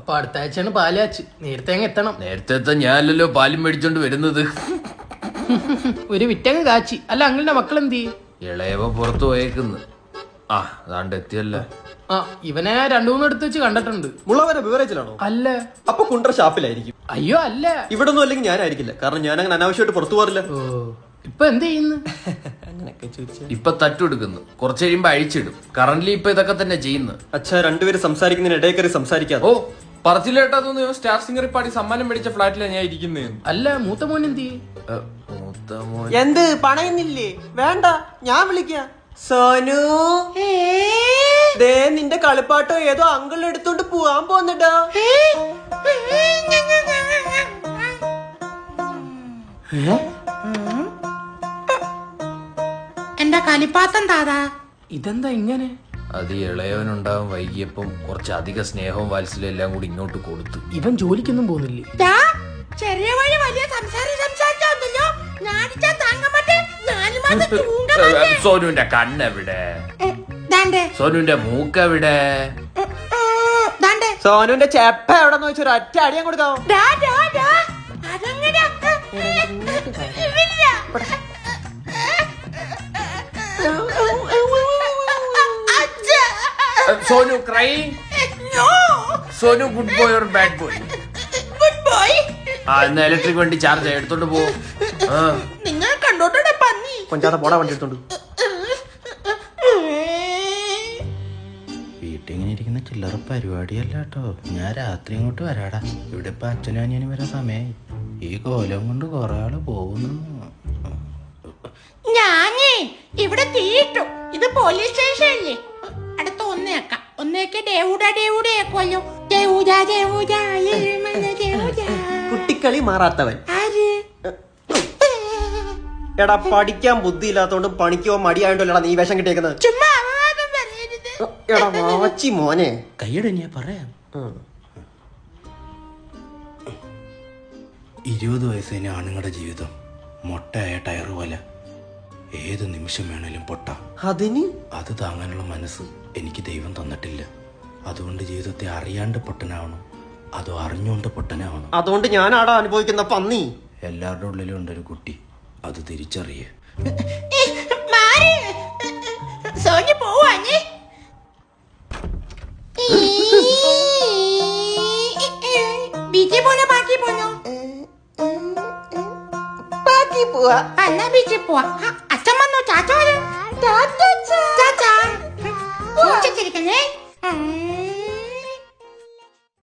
അപ്പൊ അടുത്ത ആഴ്ചയാണ് പാല് കാച്ച്. നേരത്തെ അങ്ങ് എത്തണം. നേരത്തെ ഞാനല്ലോ പാലും മേടിച്ചോണ്ട് വരുന്നത്. ഒരു വിറ്റങ്ങ് കാച്ചി. അല്ല അങ്ങളുടെ മക്കൾ എന്ത് ചെയ്യും? ഇളയവ പുറത്തു പോയേക്കുന്നു. ആ അതാണ്ട് എത്തിയല്ലേ. ആ ഇവനെ 2-3 എടുത്ത് വെച്ച് കണ്ടിട്ടുണ്ട്. മുള്ളവരെ ബിവറേജിലാണോ? അല്ല. അപ്പൊ കുണ്ട്ര ഷാപ്പിലായിരിക്കും. അയ്യോ അല്ല. ഇവിടെ ഒന്നും അല്ലെങ്കിൽ ഞാനായിരിക്കില്ല, കാരണം ഞാൻ അങ്ങനെ അനാവശ്യമായിട്ട് പുറത്തു പോറില്ല. ഓ ഇപ്പൊ എന്ത് ചെയ്യുന്നു? അങ്ങനെയൊക്കെ ചോദിച്ചാ ഇപ്പൊ തട്ടെടുക്കുന്നു, കുറച്ച് കഴിയുമ്പോ അഴിച്ചിടും. കറന്റ്ലി ഇപ്പൊ ഇതൊക്കെ തന്നെ ചെയ്യുന്നു. അച്ഛാ രണ്ടുപേര് സംസാരിക്കുന്നതിന് ഇടയിൽ കയറി സംസാരിക്കാതെ. ഓ പറച്ചിലേട്ടാ തോന്നുന്നു സ്റ്റാർ സിംഗർ പാടി സമ്മാനം മേടിച്ച ഫ്ലാറ്റിലാണ് ഞാൻ ഇരിക്കുന്നത്. അല്ല മൂത്ത മോൻ എന്ത് ചെയ്യും? മൂത്ത മോൻ എന്ത് പണയുന്നില്ലേ? വേണ്ട, ഞാൻ വിളിക്കാം. സോനു ദേ നിന്റെ കളിപ്പാട്ടോ ഏതോ അങ്കിൾ എടുത്തോണ്ട് പോവാൻ പോന്നിട്ടാ. എന്റെ കളിപ്പാത്തം താതാ. ഇതെന്താ ഇങ്ങനെ? അത് ഇളയവനുണ്ടാവും വൈകിയപ്പം കുറച്ച് അധിക സ്നേഹവും വാത്സല്യം എല്ലാം കൂടി ഇങ്ങോട്ട് കൊടുത്തു. ഇവൻ ജോലിക്കൊന്നും പോകുന്നില്ലേ? ചെറിയ വഴി വലിയ സംസാരിച്ചോ. ഞാനിച്ചാ താങ്ങാൻ പറ്റേ. സോനുവിന്റെ കണ്ണെവിടെ? സോനുവിന്റെ മൂക്കെവിടെ? സോനുവിന്റെ ചെപ്പ എവിടെ വെച്ച് ഒരു ഒറ്റ അടിയാൻ കൊടുക്കാവോ? Sonu cry. Sonu good boy or bad boy? ആ എന്നാ ഇലക്ട്രിക് വണ്ടി ചാർജ് എടുത്തോണ്ട് പോ. നിങ്ങൾ കണ്ടോട്ടെ പന്നി. കൊഞ്ചാതെ പോടാ വണ്ടി എടുത്തോണ്ട്. വീട്ടിങ്ങനെ ഇരിക്കുന്ന ചില്ലറ പരിപാടിയല്ല കേട്ടോ. ഞാൻ രാത്രി ഇങ്ങോട്ട് വരാടാ. ഇവിടെ ഇപ്പൊ അച്ഛനും അനിയനും വരാൻ സമയമായി. ഈ കോലം കൊണ്ട് കുറെ ആള് പോകുന്നു. ഞാനേ ഇവിടെ തീയിട്ടു. ഇത് പോലീസ് സ്റ്റേഷനല്ലേ? അടുത്ത ഒന്നേക്കെ ദേവൂടാക്കുമല്ലോ. കുട്ടിക്കളി മാറാത്തവൻ. ആര്? എടാ പഠിക്കാൻ ബുദ്ധിയില്ലാത്തോണ്ടും പണിക്കോ മടിയായോണ്ടല്ലടാ നീ വേഷം കിട്ടിയേക്കുന്നത്. ചുമ്മാ അപവാദം പറയരുത്. എടാ വാച്ചി മോനെ. കൈയ്യടെ ഞാൻ പറയാം. 20 വയസ്സിന് ആണുങ്ങളുടെ ജീവിതം മൊട്ടയായ ടയർ പോലെ ഏത് നിമിഷം വേണേലും പൊട്ടാം. അതിന് അത് താങ്ങാനുള്ള മനസ്സ് എനിക്ക് ദൈവം തന്നിട്ടില്ല. അതുകൊണ്ട് ജീവിതത്തെ അറിയാണ്ട് പൊട്ടനാവണം, അതോ അറിഞ്ഞുകൊണ്ട് പൊട്ടനാവണം. അതുകൊണ്ട് ഞാനാടാ അനുഭവിക്കുന്ന പന്നി. എല്ലാവരുടെ ഉള്ളിലും ഉണ്ടൊരു കുട്ടി, അത് തിരിച്ചറിയേ. സോനി പോവാഞ്ഞേ. ബീച്ചിൽ പോണോ ബാക്കി പോണോ? ബാക്കി പോവാ. എന്നാ ബീച്ചിൽ പോവാ. അച്ഛൻ വന്നോ? ചാച്ച വരും. ചാച്ച. സൂക്ഷിച്ചിരിക്കണേ.